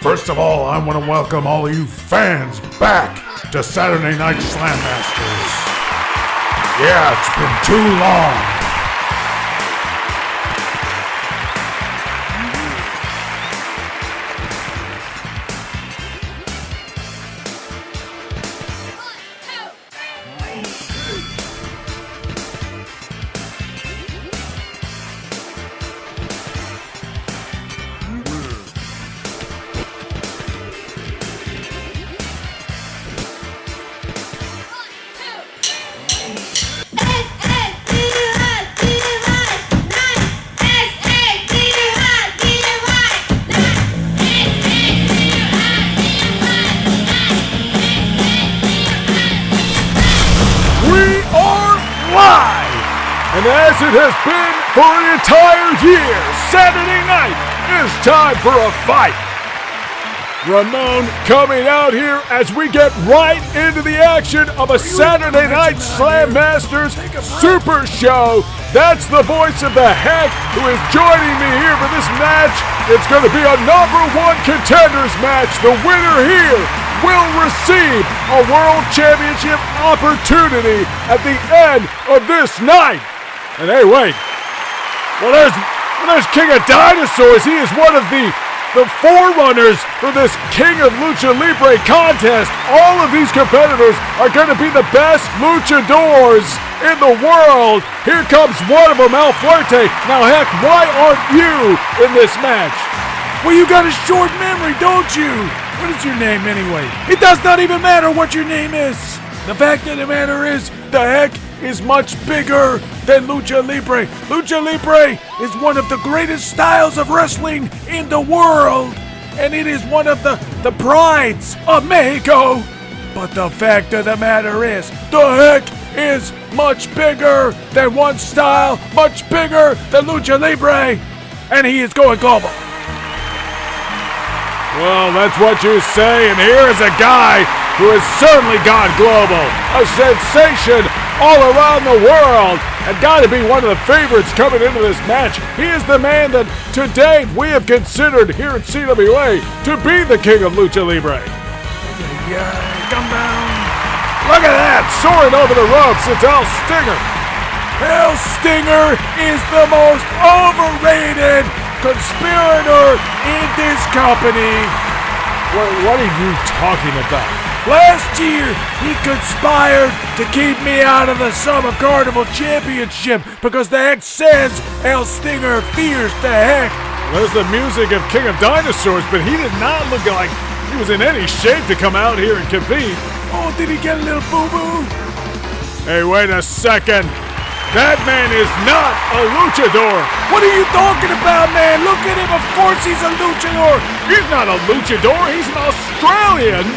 First of all, I want to welcome all of you fans back to Saturday Night Slam Masters. Yeah, it's been too long. And as it has been for an entire year, Saturday night is time for a fight. Ramon coming out here as we get right into the action of a Saturday Night Slam Masters Super Show. That's the voice of the Heck who is joining me here for this match. It's going to be a #1 contenders match. The winner here will receive a World Championship opportunity at the end of this night. And hey, wait. Well, there's King of Dinosaurs. He is one of the forerunners for this King of Lucha Libre contest. All of these competitors are going to be the best luchadors in the world. Here comes one of them, El Fuerte. Now, Heck, why aren't you in this match? Well, you got a short memory, don't you? What is your name anyway? It does not even matter what your name is. The fact of the matter is, the Heck is much bigger than Lucha Libre. Lucha Libre is one of the greatest styles of wrestling in the world, and it is one of the prides of Mexico. But the fact of the matter is, the Heck is much bigger than one style, much bigger than Lucha Libre, and he is going global. Well, that's what you say, and here is a guy who has certainly gone global. A sensation all around the world, and got to be one of the favorites coming into this match. He is the man that today we have considered here at CWA to be the King of Lucha Libre. Yeah, come down. Look at that, soaring over the ropes, it's El Stinger. El Stinger is the most overrated conspirator in this company. What are you talking about? Last year, he conspired to keep me out of the Summer Carnival Championship because the Heck says El Stinger fears the Heck. There's the music of King of Dinosaurs, but he did not look like he was in any shape to come out here and compete. Oh, did he get a little boo-boo? Hey, wait a second. That man is not a luchador. What are you talking about, man? Look at him. Of course he's a luchador. He's not a luchador. He's an Australian.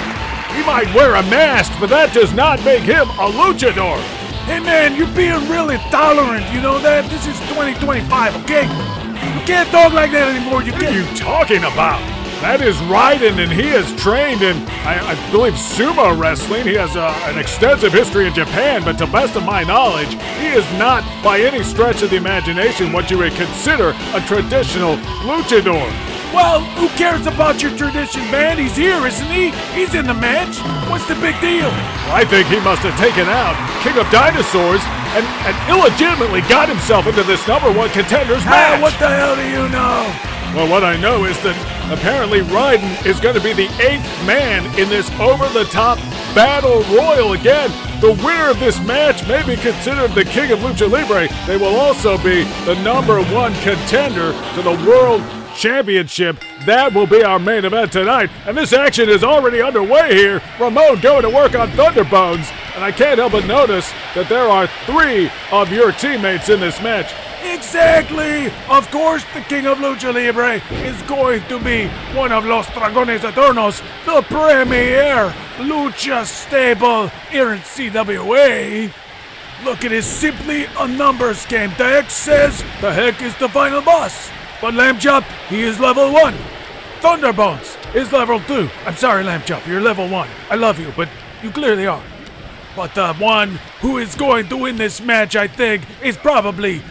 He might wear a mask, but that does not make him a luchador. Hey, man, you're being really tolerant. You know that? This is 2025, okay? You can't talk like that anymore. What are you talking about? That is Raiden, and he is trained in, I believe, sumo wrestling. He has an extensive history in Japan, but to the best of my knowledge, he is not, by any stretch of the imagination, what you would consider a traditional luchador. Well, who cares about your tradition, man? He's here, isn't he? He's in the match. What's the big deal? I think he must have taken out King of Dinosaurs and illegitimately got himself into this #1 contenders match. What the hell do you know? Well, what I know is that apparently Raiden is going to be the 8th man in this over-the-top battle royal again. The winner of this match may be considered the King of Lucha Libre. They will also be the #1 contender to the World Championship. That will be our main event tonight. And this action is already underway here. Ramon going to work on Thunderbones. And I can't help but notice that there are 3 of your teammates in this match. Exactly! Of course, the King of Lucha Libre is going to be one of Los Dragones Eternos, the premier lucha stable here in CWA. Look, it is simply a numbers game. The Heck says the Heck is the final boss. But Lamb Chop, he is level 1. Thunderbones is level 2. I'm sorry, Lamb Chop, you're level 1. I love you, but you clearly are. But the one who is going to win this match, I think, is probably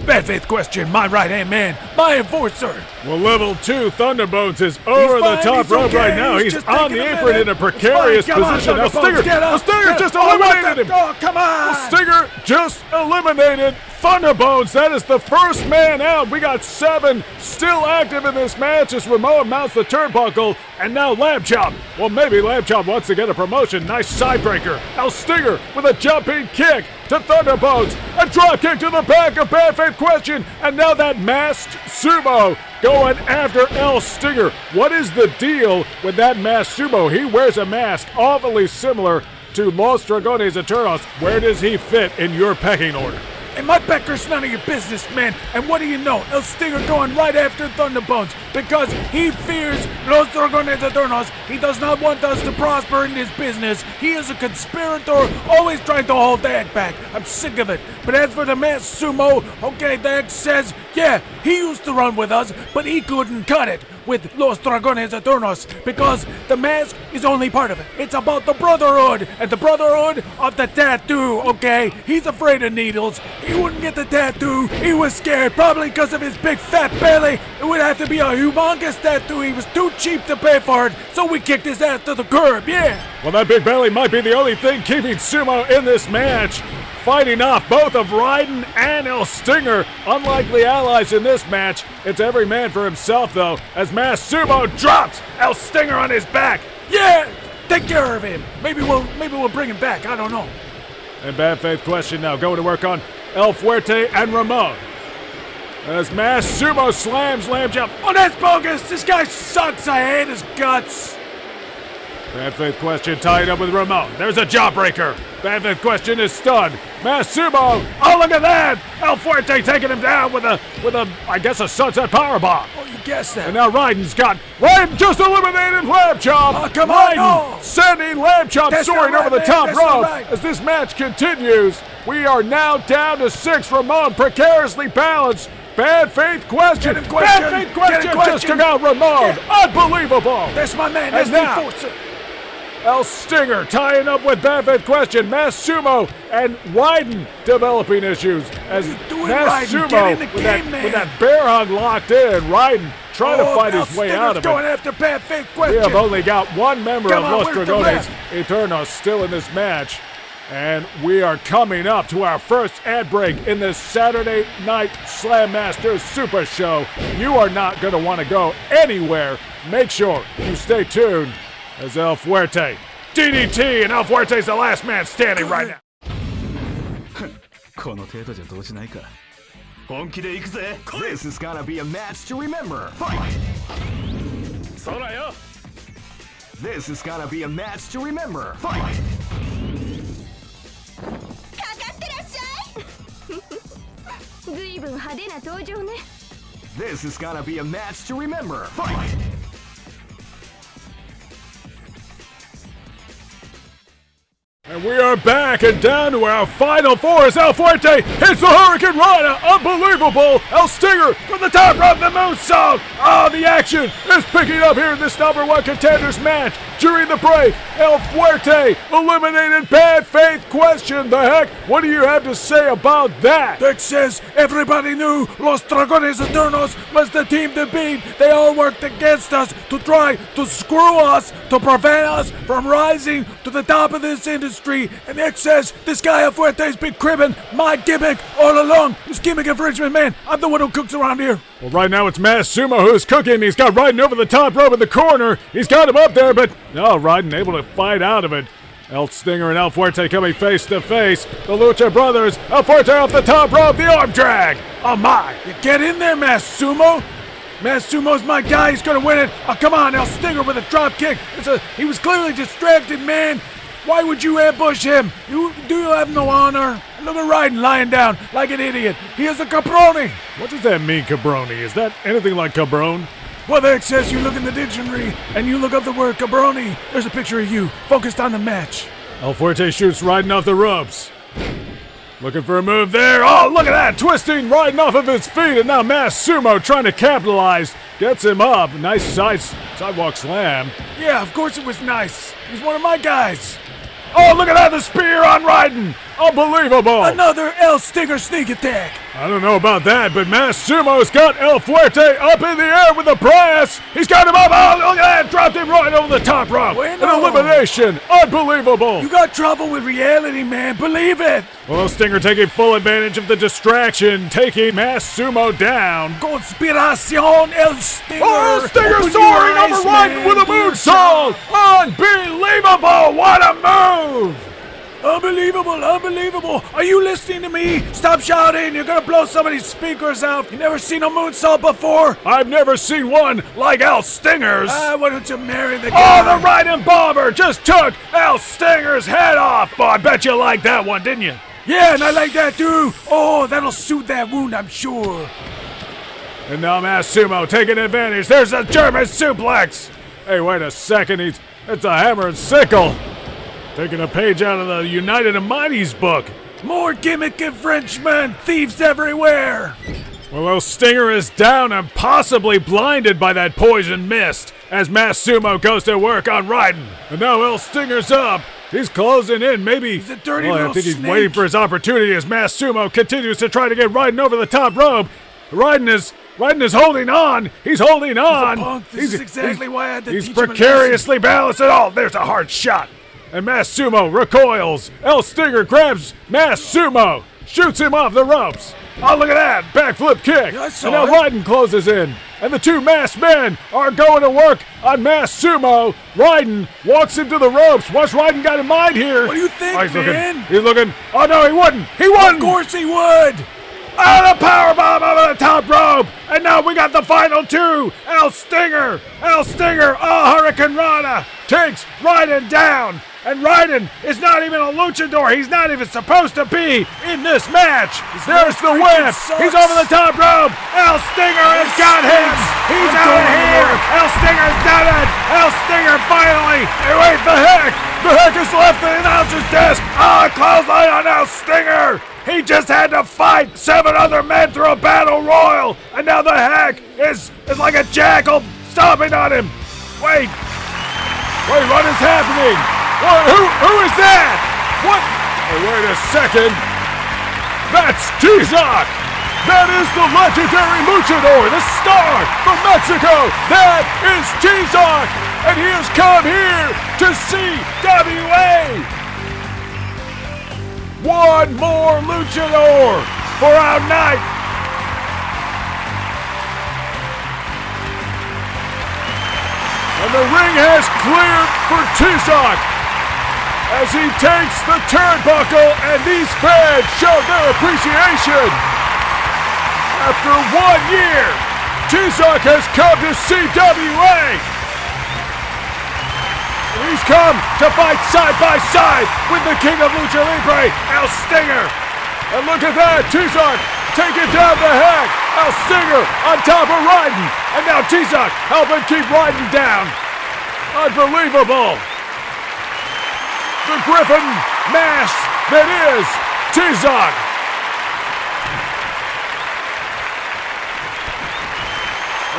Bad Faith Question, my right-hand man, my enforcer. Well, level 2 Thunderbolts is over the top rope right now. He's on the apron in a precarious position. Now Stinger just eliminated him. Oh, come on. Stinger just eliminated Thunderbolts. That is the first man out. We got 7 still active in this match as Ramon mounts the turnbuckle. And now Lamb Chop. Well, maybe Lamb Chop wants to get a promotion. Nice sidebreaker. Now Stinger with a jumping kick to Thunderbolts. A drop kick to the back of Bad Faith Question. And now that masked sumo going after El Stinger. What is the deal with that masked sumo? He wears a mask awfully similar to Los Dragones Eternos. Where does he fit in your pecking order? And my Becker's none of your business, man. And what do you know? El Stinger going right after Thunderbones because he fears Los Dragones Eternos. He does not want us to prosper in this business. He is a conspirator, always trying to hold the heck back. I'm sick of it. But as for the masked sumo, okay, the heck says, yeah, he used to run with us, but he couldn't cut it with Los Dragones Eternos because the mask is only part of it. It's about the brotherhood and the brotherhood of the tattoo, okay? He's afraid of needles. He wouldn't get the tattoo. He was scared, probably because of his big fat belly. It would have to be a humongous tattoo. He was too cheap to pay for it, so we kicked his ass to the curb, yeah. Well, that big belly might be the only thing keeping sumo in this match. Fighting off both of Raiden and El Stinger. Unlikely allies in this match. It's every man for himself, though, as Masked Sumo drops El Stinger on his back. Yeah, take care of him. Maybe we'll bring him back. I don't know. And Bad Faith Question now going to work on El Fuerte and Ramon. As Masked Sumo slams Lamb Chop. Oh, that's bogus. This guy sucks. I hate his guts. Bad Faith Question tied up with Ramon. There's a jawbreaker. Bad Faith Question is stunned. Masked Sumo. Oh, look at that. El Fuerte taking him down with a, I guess, a sunset powerbomb. Oh, you guessed that. And now Raiden just eliminated Lamb Chop. Oh, come on, no. Sending Lamb Chop soaring over the top rope. Right. As this match continues, we are now down to 6. Ramon precariously balanced. Bad Faith Question. Bad Faith Question just took out Ramon. Yeah. Unbelievable. That's my man. That's now El Stinger tying up with Bad Faith Question, Masked Sumo, and Raiden developing issues as Masked Sumo with that bear hug locked in. Raiden trying to fight his way out of it. Going after Bad Faith Question. We have only got one member of Los Dragones Eternos still in this match. And we are coming up to our first ad break in this Saturday Night Slam Masters Super Show. You are not going to want to go anywhere. Make sure you stay tuned as El Fuerte, DDT, and El Fuerte's the last man standing right now. この程度じゃどうしないか。本気で行くぜ。This is gonna be a match to remember. Fight. そうだよ。This is gonna be a match to remember. Fight. かかってらっしゃい。ずいぶん派手な登場ね。This is gonna be a match to remember. Fight. And we are back and down to our final four as El Fuerte hits the Hurricane Rana. Unbelievable. El Stinger from the top rope, the moonsault. Oh, the action is picking up here in this number 1 contenders match. During the break, El Fuerte eliminated Bad Faith Question. The heck? What do you have to say about that? That says everybody knew Los Dragones Eternos was the team to beat. They all worked against us to try to screw us, to prevent us from rising to the top of this industry. And it says this guy El Fuerte's been cribbing my gimmick all along. This gimmick infringement, man. I'm the one who cooks around here. Well, right now it's Masked Sumo who's cooking. He's got Raiden over the top rope in the corner. He's got him up there, but no, Raiden able to fight out of it. El Stinger and El Fuerte coming face to face. The Lucha brothers. El Fuerte off the top rope. The arm drag. Oh my! You get in there, Masked Sumo. Masked Sumo's my guy. He's gonna win it. Oh, come on, El Stinger with a drop kick. He was clearly distracted, man. Why would you ambush him? Do you have no honor? Look at Raiden lying down like an idiot. He is a caproni. What does that mean, cabroni? Is that anything like cabron? Well, there it says you look in the dictionary and you look up the word cabroni. There's a picture of you focused on the match. El Fuerte shoots Raiden off the ropes. Looking for a move there. Oh, look at that. Twisting Raiden off of his feet. And now Masked Sumo trying to capitalize. Gets him up. Nice sidewalk slam. Yeah, of course it was nice. He's one of my guys. Oh, look at that, the spear on Raiden. Unbelievable! Another El Stinger sneak attack. I don't know about that, but Mass Sumo's got El Fuerte up in the air with the press. He's got him up. Oh, look at that. Dropped him right over the top rope. Bueno. An elimination. Unbelievable. You got trouble with reality, man. Believe it. Well, Stinger taking full advantage of the distraction, taking Mass Sumo down. Conspiracion El Stinger. Oh, Stinger Open soaring your over eyes, right man. with a moonsault. Unbelievable. What a move. Unbelievable, unbelievable. Are you listening to me? Stop shouting. You're gonna blow somebody's speakers out. You never seen a moonsault before? I've never seen one like El Stinger's. Why don't you marry the guy? Oh, the riding bomber just took El Stinger's head off. Oh, I bet you liked that one, didn't you? Yeah, and I like that too. Oh, that'll soothe that wound, I'm sure. And now Mass Sumo taking advantage. There's a German suplex. Hey, wait a second. It's a hammer and sickle. Taking a page out of the United and Mighty's book. More gimmicky Frenchmen, thieves everywhere. Well, El Stinger is down and possibly blinded by that poison mist as Mass Sumo goes to work on Raiden. And now El Stinger's up. He's closing in, maybe. He's a dirty I little think he's snake. waiting for his opportunity as Mass Sumo continues to try to get Raiden over the top rope. Raiden is holding on. He's holding on. He's a punk. This is exactly why I had to He's teach him a precariously balanced at all. There's a hard shot. And Mass Sumo recoils. El Stinger grabs Mass Sumo, shoots him off the ropes. Oh, look at that. Backflip kick. Yeah, I saw and now it. Raiden closes in. And the two masked men are going to work on Mass Sumo. Raiden walks into the ropes. What's Raiden got in mind here? What do you think, he's man? He's looking. Oh, no, he wouldn't. He wouldn't. Of course he would. Oh, the powerbomb over the top rope! And now we got the final two! El Stinger! Oh, Hurricane Rana takes Raiden down! And Raiden is not even a luchador! He's not even supposed to be in this match! There's the whip! He's over the top rope! El Stinger has got him! He's out of here! El Stinger's done it! El Stinger finally! Hey, wait, the Heck! The Heck has left the announcer's desk! Oh, a clothesline on El Stinger! He just had to fight 7 other men through a battle royal, and now the Heck is like a jackal stomping on him. Wait, what is happening? Who is that? What? Oh, wait a second. That's T-Zoc. That is the legendary luchador, the star from Mexico. That is T-Zoc, and he has come here to CWA. One more luchador for our night. And the ring has cleared for T-Zoc as he takes the turnbuckle, and these fans show their appreciation. After 1 year, T-Zoc has come to CWA. He's come to fight side by side with the king of Lucha Libre, El Stinger. And look at that, T-Zoc taking down the Heck. El Stinger on top of Raiden. And now T-Zoc helping keep Raiden down. Unbelievable. The Griffin mask that is T-Zoc.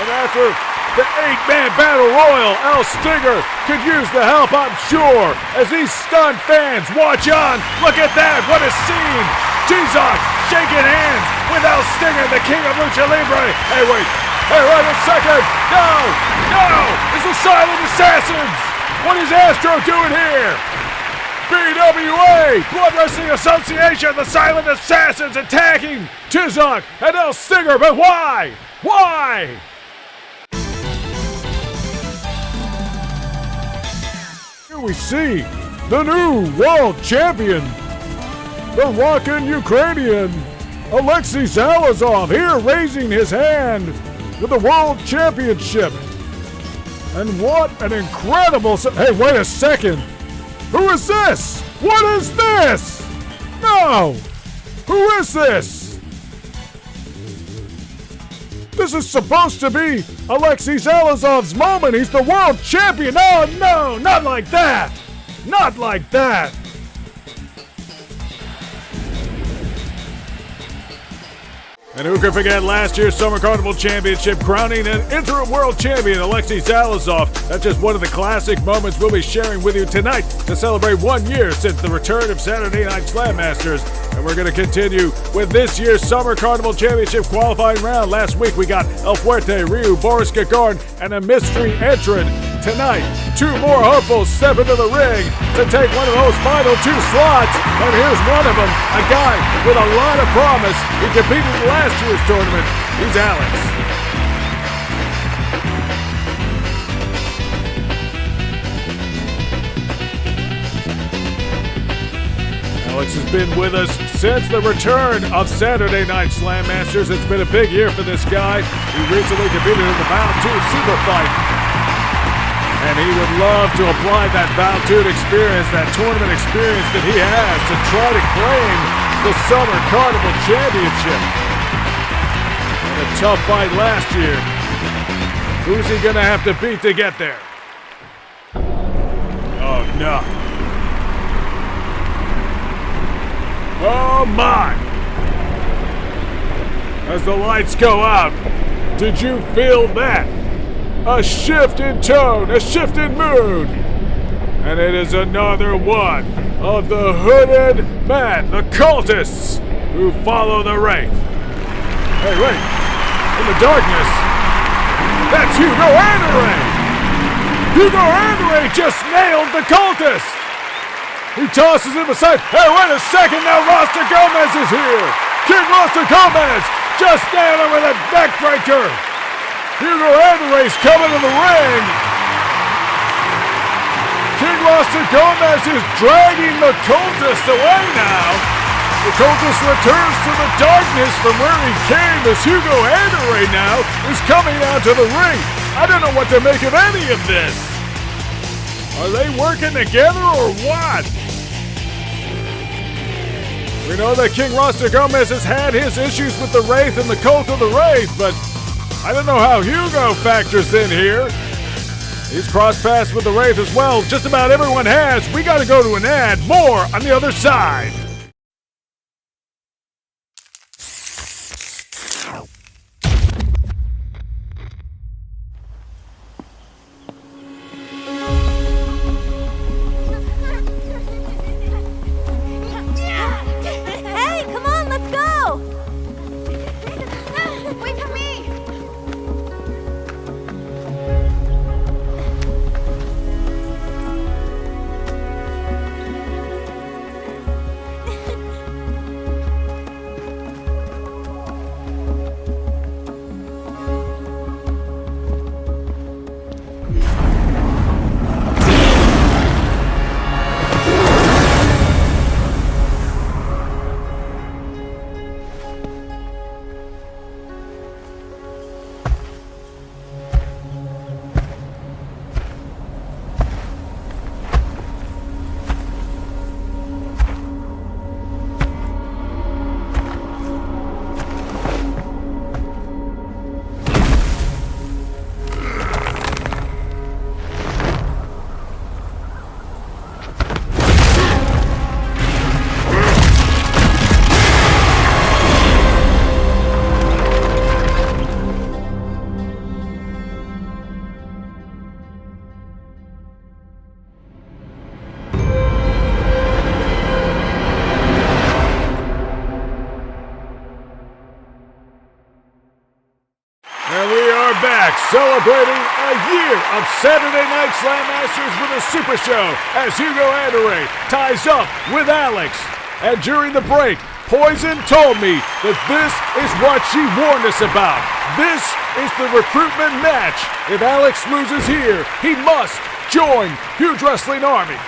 And after the 8-man battle royal, El Stinger could use the help, I'm sure, as these stunned fans watch on. Look at that, what a scene! T-Zoc shaking hands with El Stinger, the king of Lucha Libre. Hey, wait a second! No! It's the Silent Assassins! What is Astro doing here? BWA, Blood Wrestling Association, the Silent Assassins attacking T-Zoc and El Stinger, but why? Why? Here we see the new world champion, the rockin' Ukrainian, Alexei Zalazov, here raising his hand with the world championship. And what an incredible... Hey, wait a second. Who is this? What is this? No! Who is this? This is supposed to be Alexei Zalazov's moment. He's the world champion. Oh, no, not like that. Not like that. And who could forget last year's Summer Carnival Championship crowning an interim world champion, Alexei Salazov. That's just one of the classic moments we'll be sharing with you tonight to celebrate 1 year since the return of Saturday Night Slam Masters. And we're going to continue with this year's Summer Carnival Championship qualifying round. Last week we got El Fuerte, Ryu, Boris Gagarin, and a mystery entrant. Tonight, 2 more hopefuls step into the ring to take one of those final 2 slots. And here's one of them, a guy with a lot of promise. He competed in last year's tournament. He's Alex. Alex has been with us since the return of Saturday Night Slam Masters. It's been a big year for this guy. He recently competed in the Bound 2 Super Fight. And he would love to apply that Bound 2 experience, that tournament experience that he has to try to claim the Summer Carnival Championship. And a tough fight last year. Who's he going to have to beat to get there? Oh, no. Oh, my. As the lights go out, did you feel that? A shift in tone, a shift in mood. And it is another one of the hooded men, the cultists, who follow the Wraith. Hey, wait. In the darkness, that's Hugo Anderay. Hugo Anderay just nailed the cultist. He tosses him aside. Hey, wait a second. Now Rasta Gomez is here. King Rasta Gomez just nailed him with a neckbreaker. Hugo Anderay's coming to the ring. King Rasta Gomez is dragging the cultist away now. The cultist returns to the darkness from where he came as Hugo Anderay now is coming out to the ring. I don't know what to make of any of this. Are they working together or what? We know that King Rasta Gomez has had his issues with the Wraith and the Cult of the Wraith, but I don't know how Hugo factors in here. He's crossed paths with the Wraith as well. Just about everyone has. We got to go to an ad. More on the other side. Hey, come on, let's go! Wait for me! Celebrating a year of Saturday Night Slam Masters with a Super Show as Hugo Anderay ties up with Alex. And during the break, Poison told me that this is what she warned us about. This is the recruitment match. If Alex loses here, he must join Huge Wrestling Army.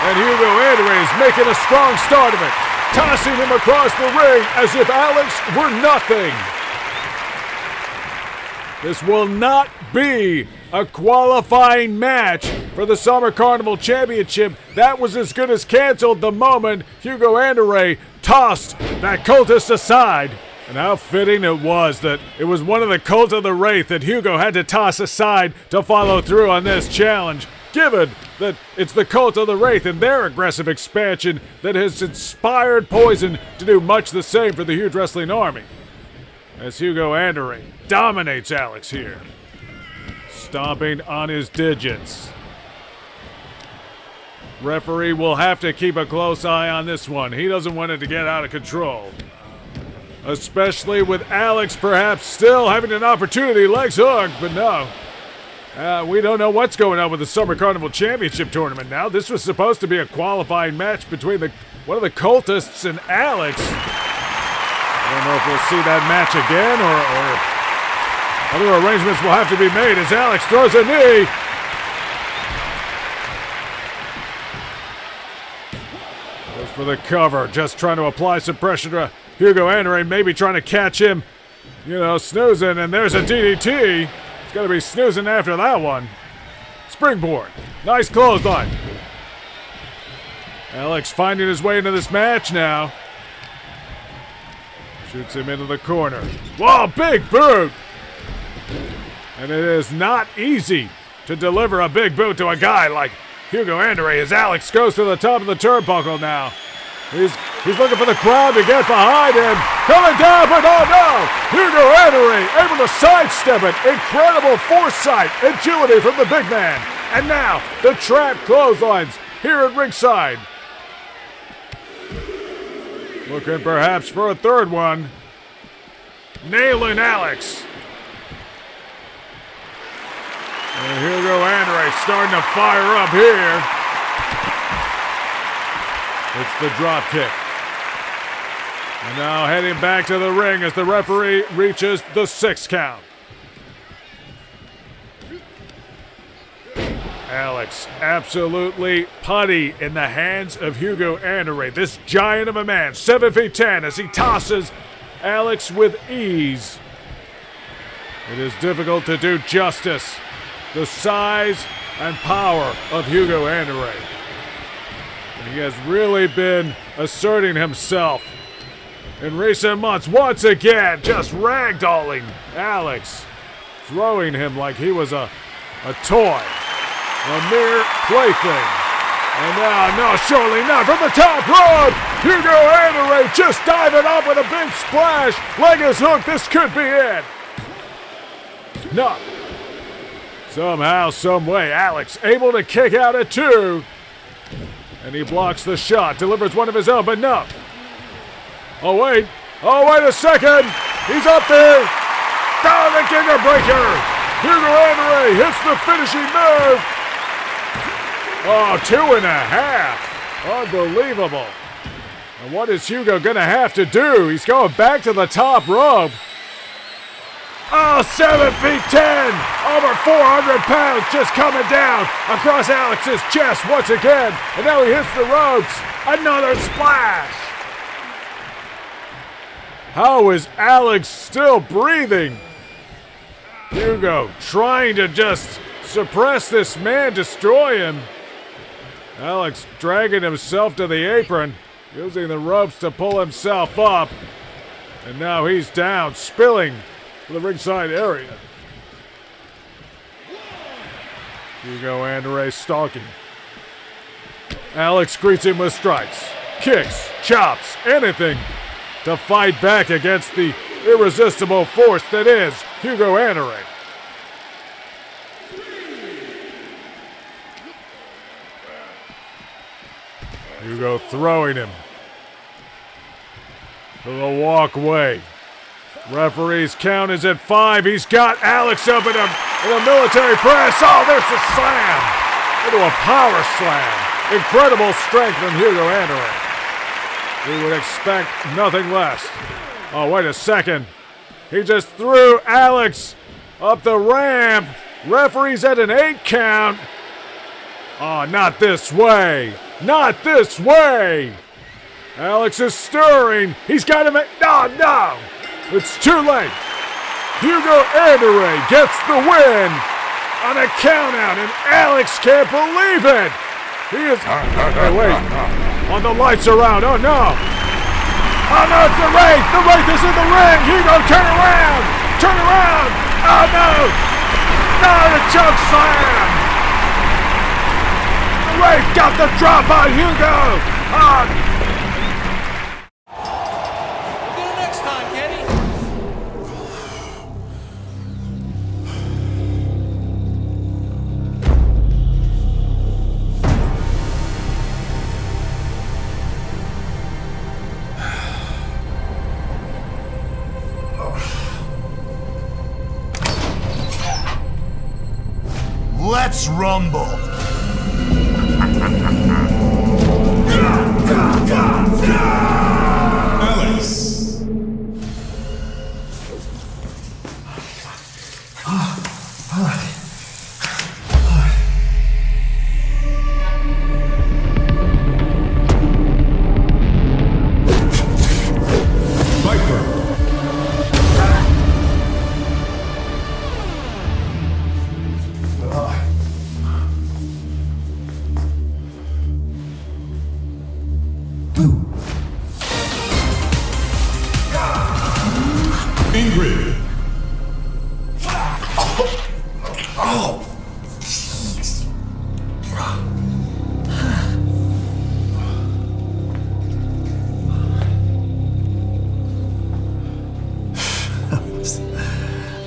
And Hugo Anderay is making a strong start of it, tossing him across the ring as if Alex were nothing. This will not be a qualifying match for the Summer Carnival Championship. That was as good as canceled the moment Hugo Anderay tossed that cultist aside. And how fitting it was that it was one of the Cult of the Wraith that Hugo had to toss aside to follow through on this challenge. given that it's the Cult of the Wraith and their aggressive expansion that has inspired Poison to do much the same for the Huge Wrestling Army. As Hugo Andere dominates Alex here, stomping on his digits. Referee will have to keep a close eye on this one. He doesn't want it to get out of control. Especially with Alex perhaps still having an opportunity, legs hooked, but no. We don't know what's going on with the Summer Carnival Championship tournament now. This was supposed to be a qualifying match between one of the cultists and Alex. I don't know if we'll see that match again or other arrangements will have to be made as Alex throws a knee. Goes for the cover, just trying to apply some pressure to Hugo Andere, maybe trying to catch him, snoozing, and there's a DDT. He's got to be snoozing after that one. Springboard. Nice clothesline. Alex finding his way into this match now. Shoots him into the corner. Whoa, big boot! And it is not easy to deliver a big boot to a guy like Hugo Andere as Alex goes to the top of the turnbuckle now. He's looking for the crowd to get behind him. Coming down, but oh no! Hugo Andere able to sidestep it. Incredible foresight, agility from the big man. And now, the trap clotheslines here at ringside. Looking perhaps for a third one. Nailing Alex. And Hugo Andre starting to fire up here. It's the drop kick. And now heading back to the ring as the referee reaches the 6 count. Alex absolutely putty in the hands of Hugo Andre. This giant of a man, 7 feet 10, as he tosses Alex with ease. It is difficult to do justice. The size and power of Hugo Andre. He has really been asserting himself in recent months. Once again, just ragdolling Alex. Throwing him like he was a toy. A mere plaything. And now, no, surely not. From the top rope, Hugo Andre just diving up with a big splash. Leg is hooked. This could be it. No. Somehow, some way, Alex able to kick out at 2. And he blocks the shot, delivers one of his own, but no. Oh, wait a second. He's up there. Down the kicker breaker. Hugo Andre hits the finishing move. Oh, 2.5. Unbelievable. And what is Hugo going to have to do? He's going back to the top rope. Oh, 7 feet 10. Over 400 pounds just coming down across Alex's chest once again. And now he hits the ropes. Another splash. How is Alex still breathing? Hugo trying to just suppress this man, destroy him. Alex dragging himself to the apron, using the ropes to pull himself up. And now he's down, spilling to the ringside area. Hugo Andre stalking. Alex greets him with strikes, kicks, chops, anything to fight back against the irresistible force that is Hugo Andre. Hugo throwing him to the walkway. Referee's count is at 5. He's got Alex up in a military press. Oh, there's the slam. Into a power slam. Incredible strength from Hugo Andre. We would expect nothing less. Oh, wait a second. He just threw Alex up the ramp. Referee's at an 8 count. Oh, not this way. Not this way. Alex is stirring. He's got him at... No. It's too late. Hugo Andre gets the win on a countout, and Alex can't believe it. He is... Hey, wait. On the lights around. Oh, no. Oh, no, it's the Wraith. The Wraith is in the ring. Hugo, turn around. Turn around. Oh, no. No, the choke slam. Great, got the drop on Hugo! We'll get it next time, Kenny. Let's rumble. Alex. Viper. Ingrid.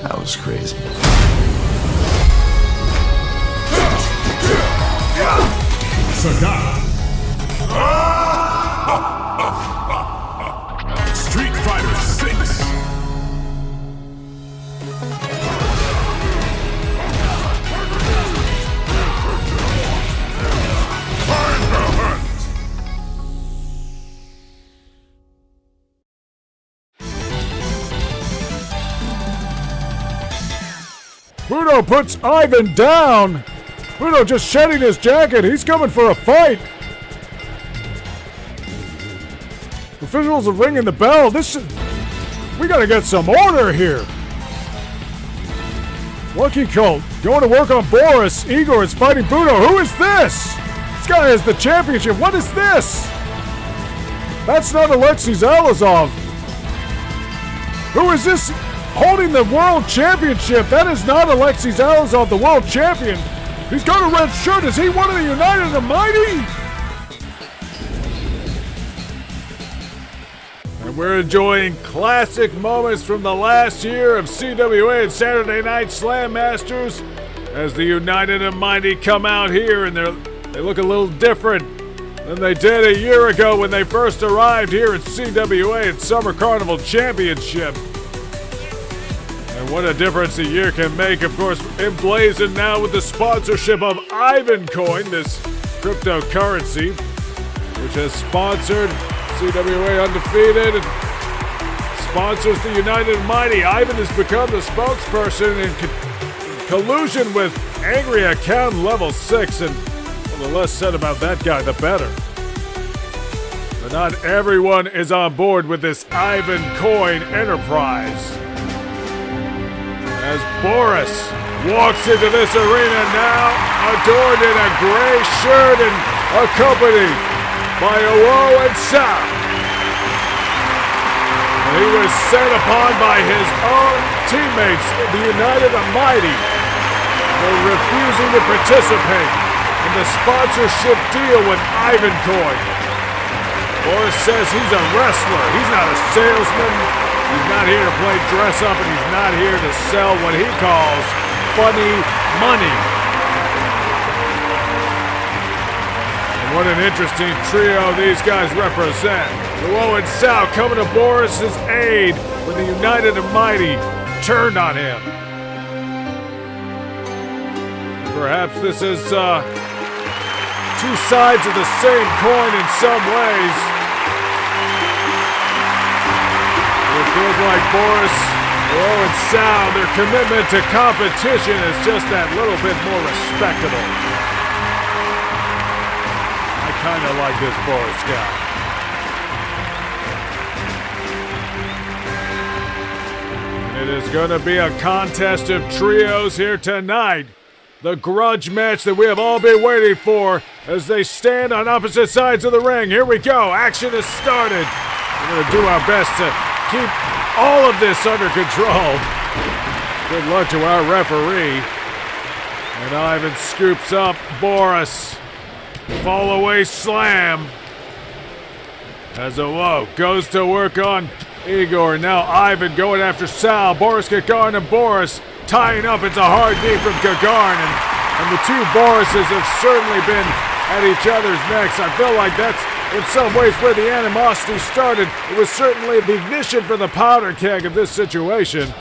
That was crazy. Sagat. Street Fighter 6. Bruno puts Ivan down. Bruno just shedding his jacket. He's coming for a fight. Officials are ringing the bell. We gotta get some order here. Lucky Colt going to work on Boris. Igor is fighting Bruno. Who is this? This guy has the championship. What is this? That's not Alexei Zalazov. Who is this holding the world championship? That is not Alexei Zalazov, the world champion. He's got a red shirt. Is he one of the United and Mighty? And we're enjoying classic moments from the last year of CWA and Saturday Night Slam Masters as the United and Mighty come out here, and they look a little different than they did a year ago when they first arrived here at CWA at Summer Carnival Championship. And what a difference a year can make, of course, emblazoned now with the sponsorship of Ivan Coin, this cryptocurrency, which has sponsored CWA Undefeated and sponsors the United Mighty. Ivan has become the spokesperson in collusion with Angry Account Level 6, and well, the less said about that guy, the better. But not everyone is on board with this Ivan Coin enterprise. As Boris walks into this arena now, adorned in a gray shirt and accompanied by Owo and Sal. He was set upon by his own teammates, the United and Mighty, for refusing to participate in the sponsorship deal with Ivan Coin. Boris says he's a wrestler. He's not a salesman. He's not here to play dress up, and he's not here to sell what he calls funny money. And what an interesting trio these guys represent. Luo and Sal coming to Boris's aid when the United and Mighty turned on him. Perhaps this is two sides of the same coin in some ways. It feels like Boris, Luo, and Sal, their commitment to competition is just that little bit more respectable. I kind of like this Boris guy. It is going to be a contest of trios here tonight. The grudge match that we have all been waiting for as they stand on opposite sides of the ring. Here we go. Action has started. We're going to do our best to keep all of this under control. Good luck to our referee. And Ivan scoops up Boris. Fall away slam. As Whoa goes to work on Igor. Now Ivan going after Sal. Boris, Gagarin, and Boris tying up. It's a hard knee from Gagarin. And the two Borises have certainly been at each other's necks. I feel like that's in some ways where the animosity started. It was certainly the ignition for the powder keg of this situation.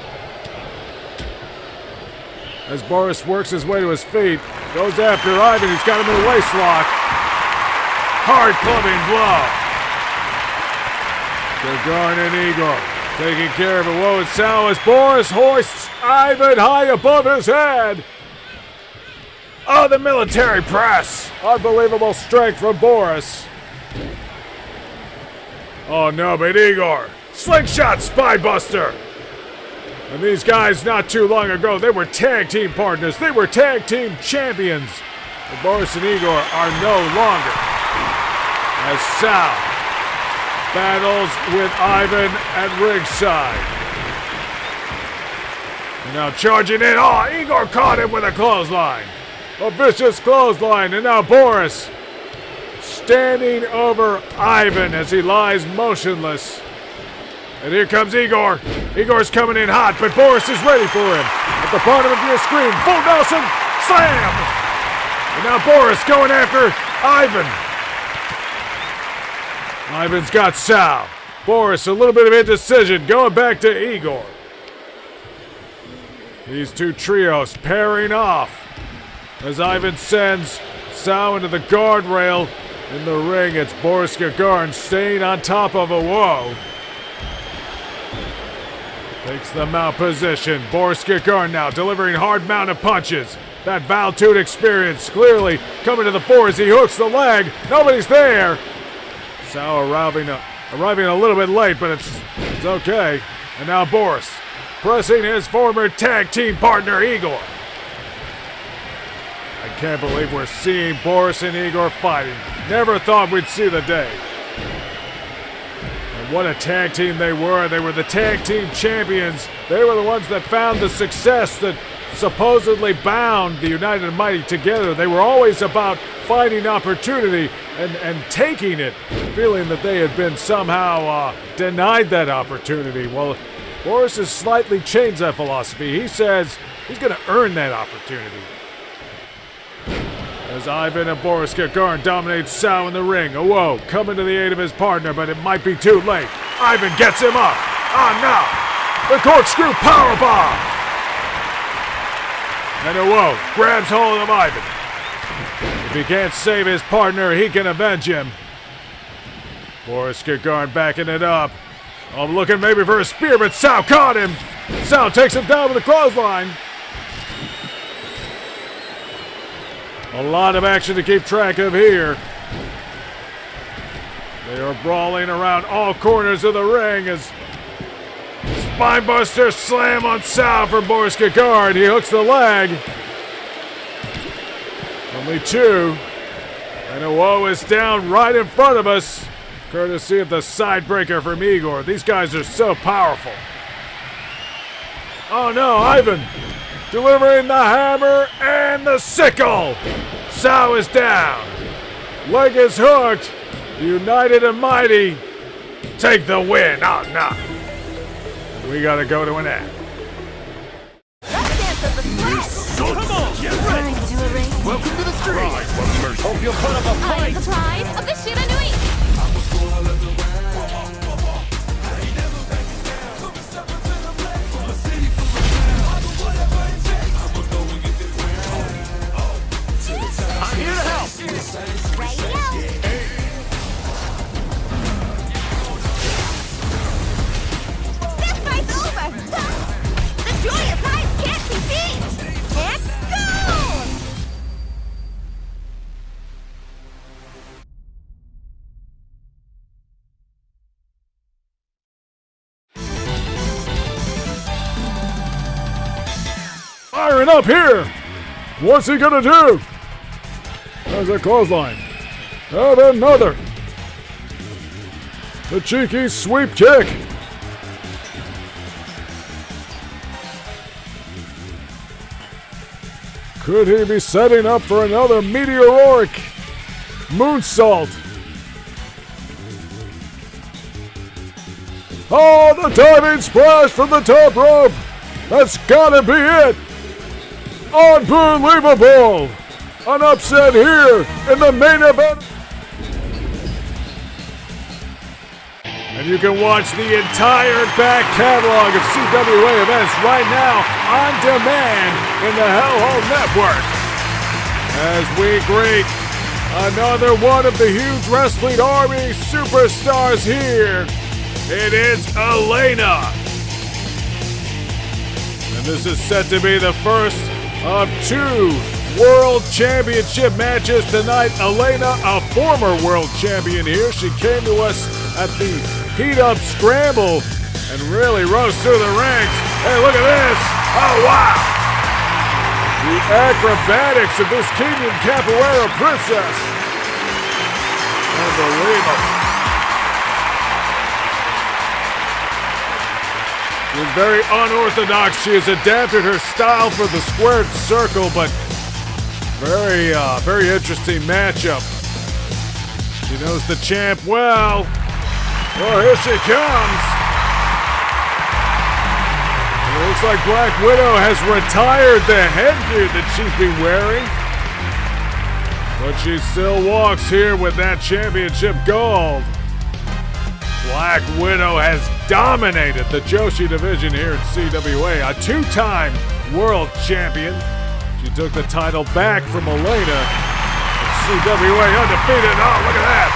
As Boris works his way to his feet, goes after Ivan. He's got him in a waist lock. Hard clubbing blow. Gagarin and Igor taking care of it. Whoa, it's Sal as Boris hoists Ivan high above his head. Oh, the military press. Unbelievable strength from Boris. Oh no, but Igor. Slingshot Spinebuster. And these guys not too long ago, they were tag team partners. They were tag team champions. But Boris and Igor are no longer. As Sal battles with Ivan at ringside. And now charging in. Oh, Igor caught him with a clothesline. A vicious clothesline. And now Boris standing over Ivan as he lies motionless. And here comes Igor. Igor's coming in hot, but Boris is ready for him. At the bottom of your screen, full Nelson slam. And now Boris going after Ivan. Ivan's got Sal. Boris, a little bit of indecision, going back to Igor. These two trios pairing off as Ivan sends Sal into the guardrail. In the ring, it's Boris Gagarin staying on top of a Whoa. Takes the mount position. Boris Gagarin now delivering hard mounted punches. That Valtude experience clearly coming to the fore as he hooks the leg. Nobody's there. Sal arriving a little bit late, but it's okay. And now Boris pressing his former tag team partner Igor. I can't believe we're seeing Boris and Igor fighting. Never thought we'd see the day. And what a tag team they were. They were the tag team champions. They were the ones that found the success that supposedly bound the United and Mighty together. They were always about finding opportunity and taking it, feeling that they had been somehow denied that opportunity. Well, Boris has slightly changed that philosophy. He says he's going to earn that opportunity. As Ivan and Boris Gagarin dominate Sal in the ring. Oh, whoa, coming to the aid of his partner, but it might be too late. Ivan gets him up. Oh, no. The corkscrew powerbomb. And whoa, grabs hold of Ivan. If he can't save his partner, he can avenge him. Boris Gagarin backing it up. Oh, looking maybe for a spear, but Sal caught him. Sal takes him down with a clothesline. A lot of action to keep track of here. They are brawling around all corners of the ring as Spinebuster slam on Sal from Boris Gagarin. He hooks the leg. Only two. And a Whoa is down right in front of us, courtesy of the sidebreaker from Igor. These guys are so powerful. Oh no, Ivan delivering the hammer and the sickle. Sal is down. Leg is hooked. The United and Mighty take the win. Oh no. We gotta go to an ad. Let's dance at the slide. Come on, get ready. Time to erase Welcome to the street. Hope you'll put up a I am fight. the pride of the Shiranui. I'm here to help. Radio. This fight's over. The joy of life can't be beat. And go! Firing up here. What's he gonna do? There's a clothesline. And another. The cheeky sweep kick. Could he be setting up for another meteoric moonsault. Oh, the diving splash from the top rope. That's gotta be it. Unbelievable. An upset here in the main event. And you can watch the entire back catalog of CWA events right now on demand in the Hellhole Network. As we greet another one of the huge wrestling army superstars here, it is Elena. And this is set to be the first of 2 World Championship matches tonight. Elena, a former world champion here. She came to us at the Heat Up Scramble and really rose through the ranks. Hey, look at this. Oh, wow. The acrobatics of this Kenyan capoeira princess. Unbelievable. She's very unorthodox. She has adapted her style for the squared circle, but very interesting matchup. She knows the champ well. Well, here she comes. It looks like Black Widow has retired the headgear that she's been wearing. But she still walks here with that championship gold. Black Widow has dominated the Joshi division here in CWA. A 2-time world champion. She took the title back from Elena. CWA undefeated. Oh, look at that.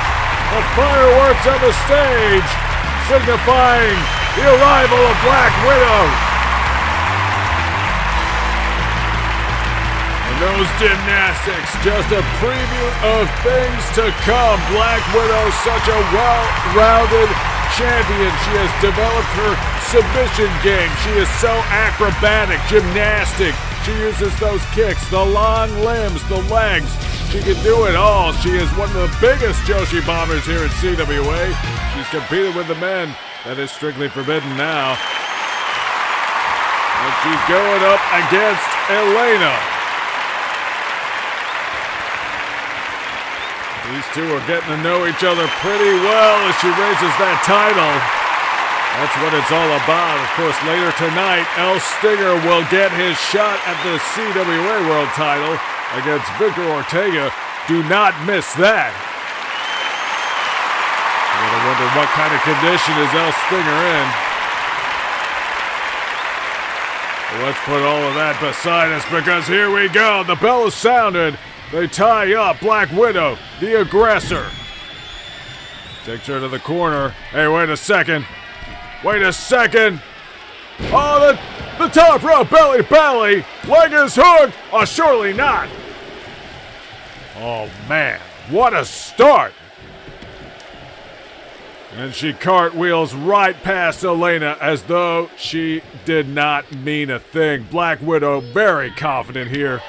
The fireworks on the stage signifying the arrival of Black Widow. And those gymnastics, just a preview of things to come. Black Widow, such a well-rounded champion. She has developed her submission game. She is so acrobatic, gymnastic. She uses those kicks, the long limbs, the legs. She can do it all. She is one of the biggest Joshi bombers here at CWA. She's competed with the men. That is strictly forbidden now. And she's going up against Elena. These two are getting to know each other pretty well as she raises that title. That's what it's all about. Of course, later tonight, El Stinger will get his shot at the CWA World title against Victor Ortega. Do not miss that. I gotta wonder what kind of condition is El Stinger in. Well, let's put all of that beside us because here we go. The bell is sounded. They tie up Black Widow, the aggressor. Takes her to the corner. Hey, wait a second. Wait a second. Oh, the top rope, belly to belly. Leg is hooked. Oh, surely not. Oh, man. What a start. And she cartwheels right past Elena as though she did not mean a thing. Black Widow very confident here.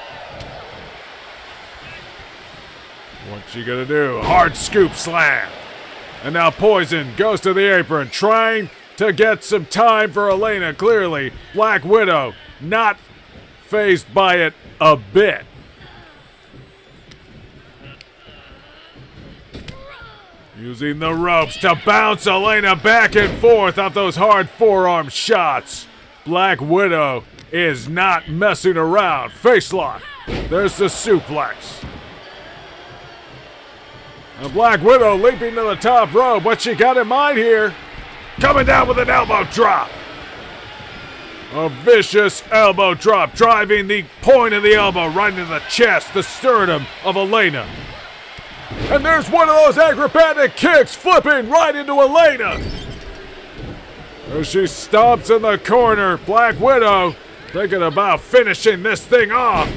What's she gonna do? Hard scoop slam. And now Poison goes to the apron, trying to get some time for Elena. Clearly, Black Widow not fazed by it a bit. Using the ropes to bounce Elena back and forth off those hard forearm shots. Black Widow is not messing around. Face lock. There's the suplex. And Black Widow leaping to the top rope. What she got in mind here? Coming down with an elbow drop. A vicious elbow drop, driving the point of the elbow right into the chest, the sternum of Elena. And there's one of those acrobatic kicks flipping right into Elena. As she stomps in the corner, Black Widow thinking about finishing this thing off.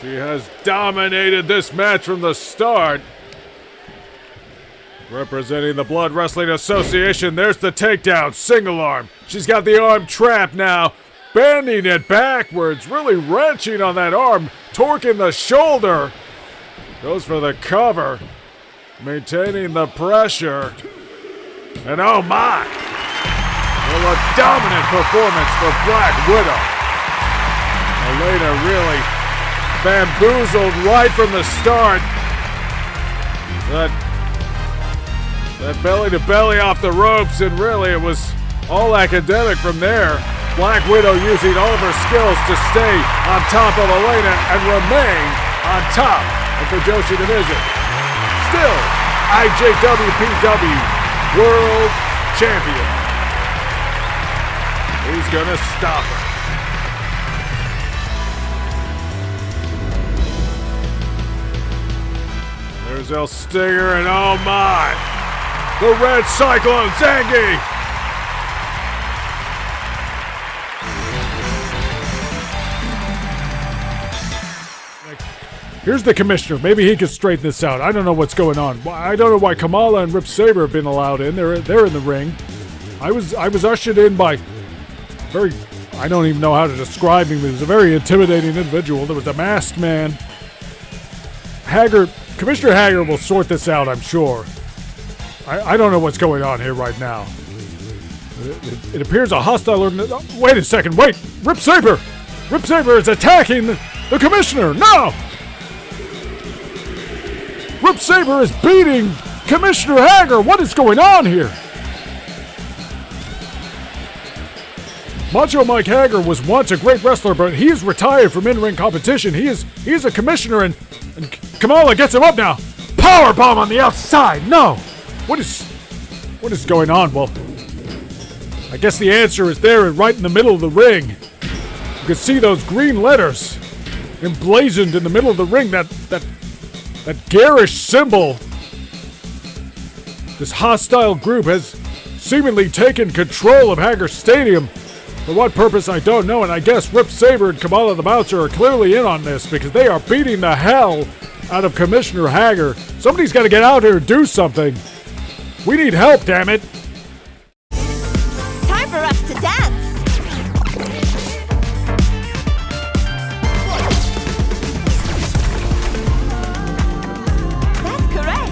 She has dominated this match from the start. Representing the Blood Wrestling Association, there's the takedown, single arm. She's got the arm trapped now, bending it backwards, really wrenching on that arm, torquing the shoulder. Goes for the cover, maintaining the pressure. And oh my! Well, a dominant performance for Black Widow. Elena really bamboozled right from the start. That belly to belly off the ropes, and really it was all academic from there. Black Widow using all of her skills to stay on top of Elena and remain on top of the Joshi division. Still, IJWPW World Champion. Who's gonna stop her? There's El Stinger, and oh my, the Red Cyclone Zangief. Here's the commissioner. Maybe he can straighten this out. I don't know what's going on. I don't know why Kamala and Rip Saber have been allowed in. They're in the ring. I was ushered in by I don't even know how to describe him. He was a very intimidating individual. There was a masked man. Commissioner Hager will sort this out, I'm sure. I don't know what's going on here right now. It appears a hostile... Wait a second, wait! Rip Saber! Rip Saber is attacking the commissioner! No! Rip Saber is beating Commissioner Hager! What is going on here? Macho Mike Hager was once a great wrestler, but he is retired from in-ring competition. He is a commissioner, and Kamala gets him up now. Powerbomb on the outside. No. What is going on? Well, I guess the answer is there, right in the middle of the ring. You can see those green letters emblazoned in the middle of the ring. That garish symbol. This hostile group has seemingly taken control of Hager Stadium. For what purpose, I don't know, and I guess Rip Saber and Kamala the Bouncer are clearly in on this because they are beating the hell out of Commissioner Hager. Somebody's got to get out here and do something. We need help, damn it. Time for us to dance. That's correct.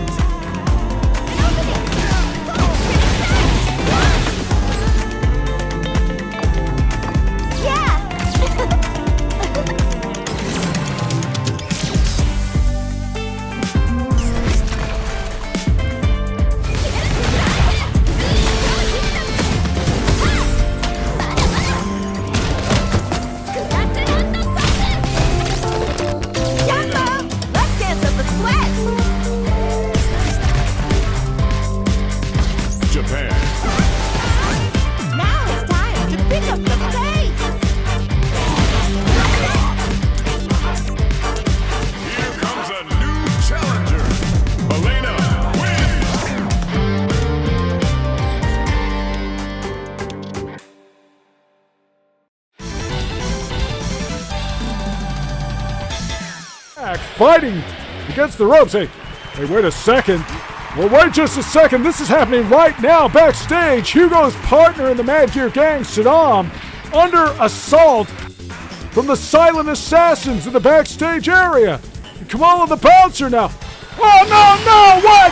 Fighting against the ropes. Hey, wait a second. Well, wait just a second. This is happening right now backstage. Hugo's partner in the Mad Gear Gang, Saddam, under assault from the Silent Assassins in the backstage area. And Kamala the Bouncer now. Oh, no, what?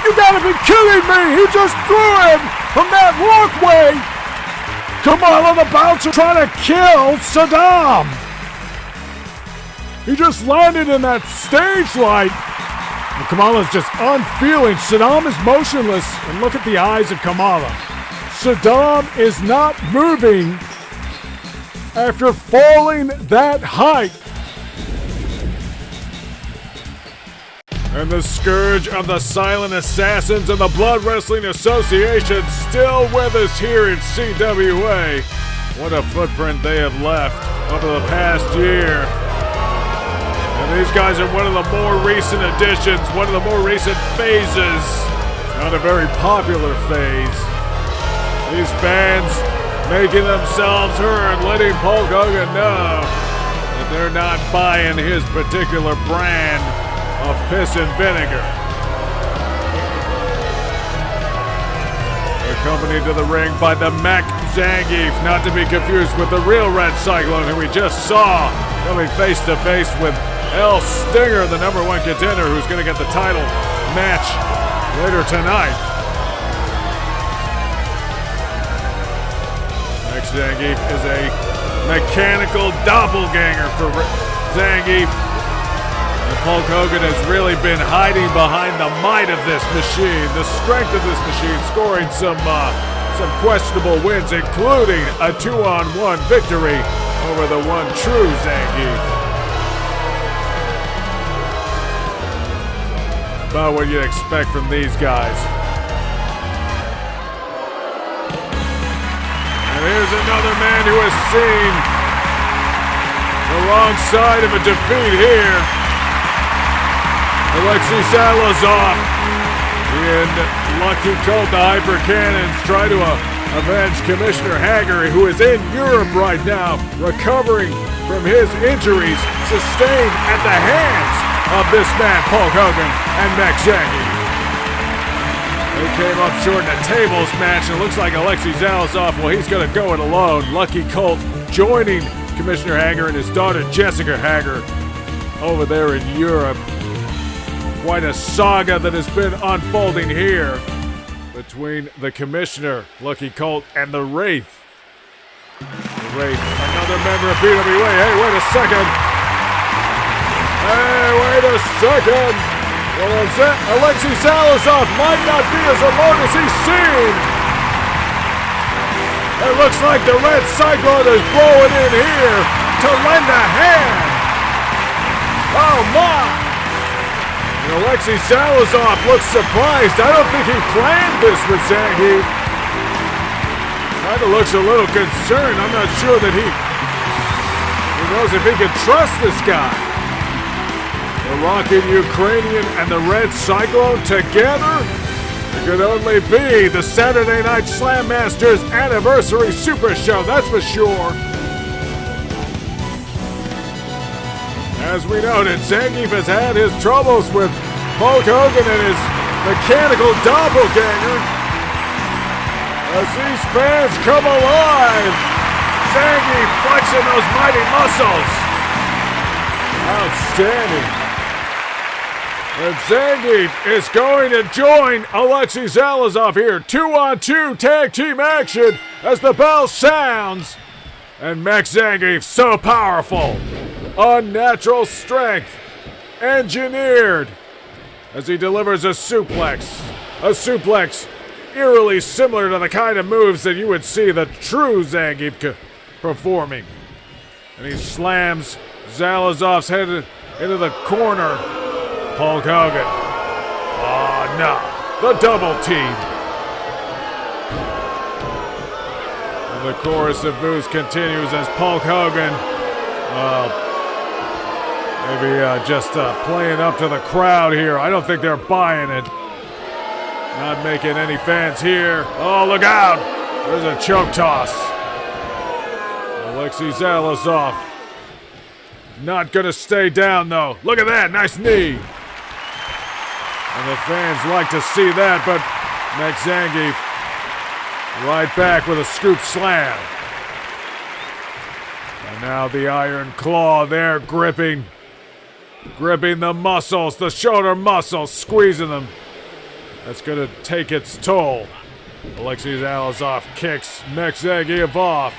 You gotta be kidding me. He just threw him from that walkway. Kamala the Bouncer trying to kill Saddam. He just landed in that stage light. And Kamala's just unfeeling. Saddam is motionless. And look at the eyes of Kamala. Saddam is not moving after falling that height. And the scourge of the Silent Assassins and the Blood Wrestling Association still with us here in CWA. What a footprint they have left over the past year. And these guys are one of the more recent additions, one of the more recent phases. Not a very popular phase. These fans making themselves heard, letting Hulk Hogan know that they're not buying his particular brand of piss and vinegar. Accompanied to the ring by the Mech Zangief, not to be confused with the real Red Cyclone who we just saw coming face to face with El Stinger, the #1 contender, who's going to get the title match later tonight. Next Zangief is a mechanical doppelganger for Zangief. Hulk Hogan has really been hiding behind the might of this machine, the strength of this machine, scoring some questionable wins, including a 2-on-1 victory over the one true Zangief. About what you'd expect from these guys. And here's another man who has seen the wrong side of a defeat here. Alexei Salazar and Lucky Colt, the Hyper Cannons, try to avenge Commissioner Hager, who is in Europe right now, recovering from his injuries sustained at the hands of this man, Hulk Hogan and Max Zangief. They came up short in a tables match. It looks like Alexei Salazar, well, he's going to go it alone. Lucky Colt joining Commissioner Hager and his daughter Jessica Hager over there in Europe. Quite a saga that has been unfolding here between the Commissioner, Lucky Colt, and the Wraith. The Wraith, another member of PWA. Hey, wait a second. Well, Alexei Salazar might not be as alone as he's seen. It looks like the Red Cyclone is blowing in here to lend a hand. Oh, my. And Alexei Salazar looks surprised. I don't think he planned this with Zangief. Kinda looks a little concerned. I'm not sure that he knows if he can trust this guy. The Rockin' Ukrainian and the Red Cyclone together? It could only be the Saturday Night Slam Masters Anniversary Super Show, that's for sure. As we noted, Zangief has had his troubles with Hulk Hogan and his mechanical doppelganger. As these fans come alive, Zangief flexing those mighty muscles. Outstanding. And Zangief is going to join Alexei Salazar here. 2-on-2 tag team action as the bell sounds. And Max Zangief, so powerful. Unnatural strength. Engineered. As he delivers a suplex. A suplex eerily similar to the kind of moves that you would see the true Zangief performing. And he slams Salazar's head into the corner. Hulk Hogan. Oh, no. The double team. And the chorus of boos continues as Hulk Hogan, maybe just playing up to the crowd here. I don't think they're buying it. Not making any fans here. Oh, look out. There's a choke toss. Alexei Salazar. Not going to stay down, though. Look at that. Nice knee. And the fans like to see that, but Max Zangief right back with a scoop slam. And now the Iron Claw there gripping the muscles, the shoulder muscles, squeezing them. That's going to take its toll. Alexei Salazar kicks Max Zangief off.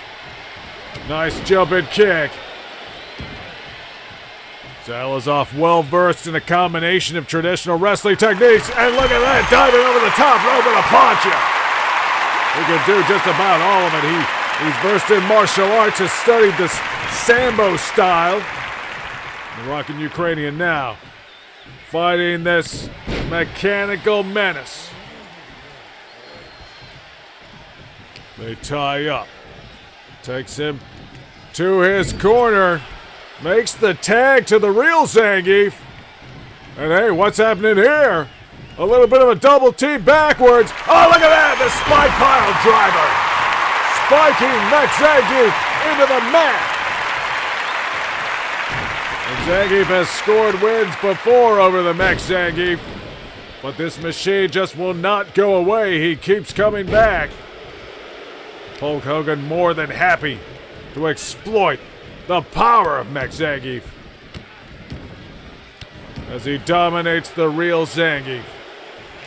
Nice jumping kick. Salazar well versed in a combination of traditional wrestling techniques, and look at that, diving over the top rope with a plancha. He can do just about all of it. He's versed in martial arts, has studied this Sambo style. The Rockin' Ukrainian now fighting this mechanical menace. They tie up. Takes him to his corner. Makes the tag to the real Zangief. And hey, what's happening here? A little bit of a double team backwards. Oh, look at that, the spike pile driver. Spiking Max Zangief into the mat. And Zangief has scored wins before over the Max Zangief. But this machine just will not go away. He keeps coming back. Hulk Hogan more than happy to exploit the power of Max Zangief as he dominates the real Zangief.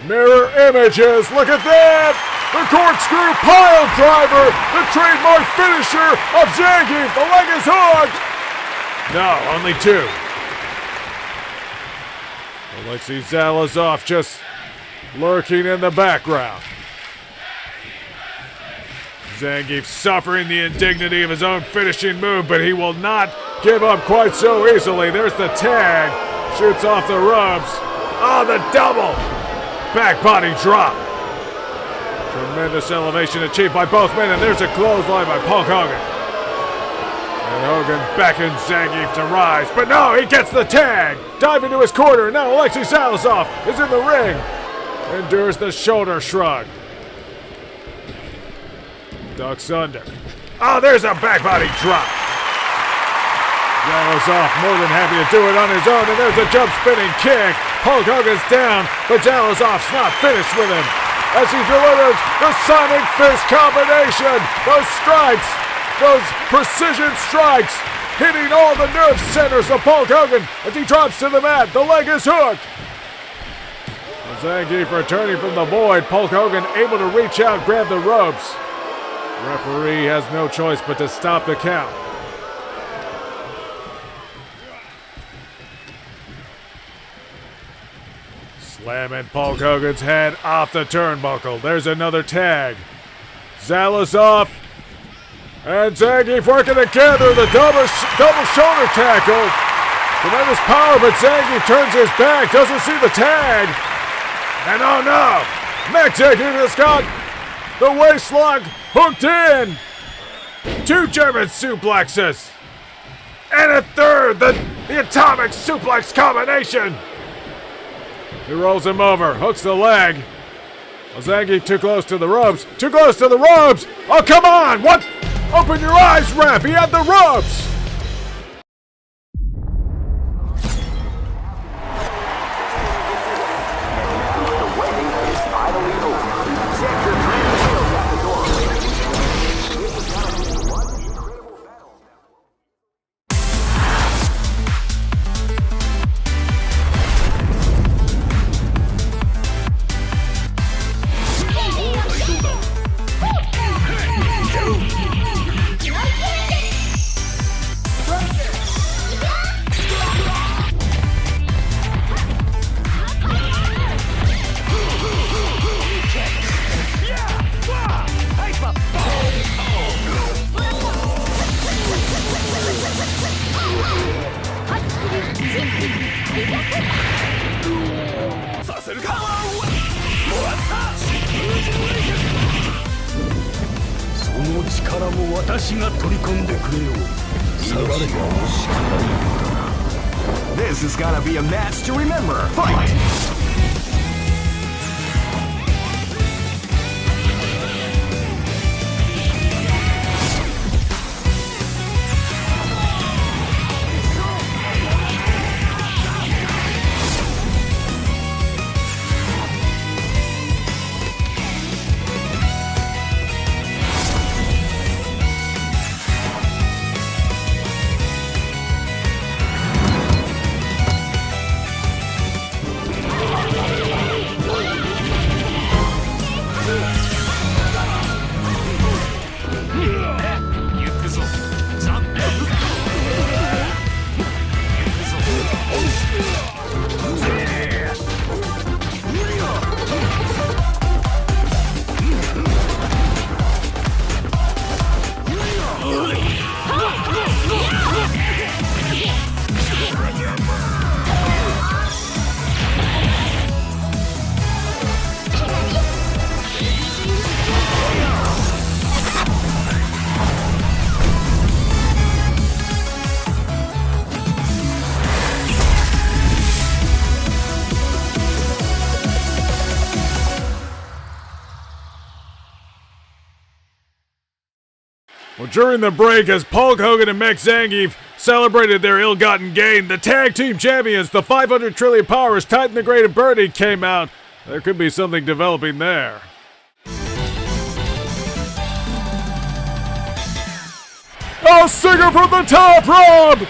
Mirror images, look at that! The corkscrew pile driver, the trademark finisher of Zangief. The leg is hooked. No, only two. Alexei Zalazov just lurking in the background. Zangief suffering the indignity of his own finishing move, but he will not give up quite so easily. There's the tag. Shoots off the ropes. Oh, the double. Back body drop. Tremendous elevation achieved by both men, and there's a clothesline by Hulk Hogan. And Hogan beckons Zangief to rise, but no, he gets the tag. Dive into his corner, and now Alexei Zalazov is in the ring. Endures the shoulder shrug. Ducks under. Oh, there's a back body drop. Zalazov more than happy to do it on his own, and there's a jump spinning kick. Hulk Hogan's down, but Zalazov's not finished with him as he delivers the Sonic Fist combination. Those strikes, those precision strikes, hitting all the nerve centers of Hulk Hogan as he drops to the mat. The leg is hooked. Zangief returning from the void. Hulk Hogan able to reach out, grab the ropes. Referee has no choice but to stop the count. Slamming Hulk Hogan's head off the turnbuckle. There's another tag. Zalazov and Zangief working together. The double shoulder tackle. Tremendous power, but Zangief turns his back, doesn't see the tag. And oh no! Mexican has got the waistlock hooked in. 2 German suplexes. And a third, the atomic suplex combination. He rolls him over, hooks the leg. Zangief too close to the ropes. Too close to the ropes! Oh, come on! What? Open your eyes, ref! He had the ropes! This is gonna be a match to remember. Fight! Well, during the break, as Hulk Hogan and Mex Zangief celebrated their ill-gotten gain, the tag team champions, the 500 Trillion Powers, Titan the Great and Birdie, came out. There could be something developing there. A Singer from the top rope!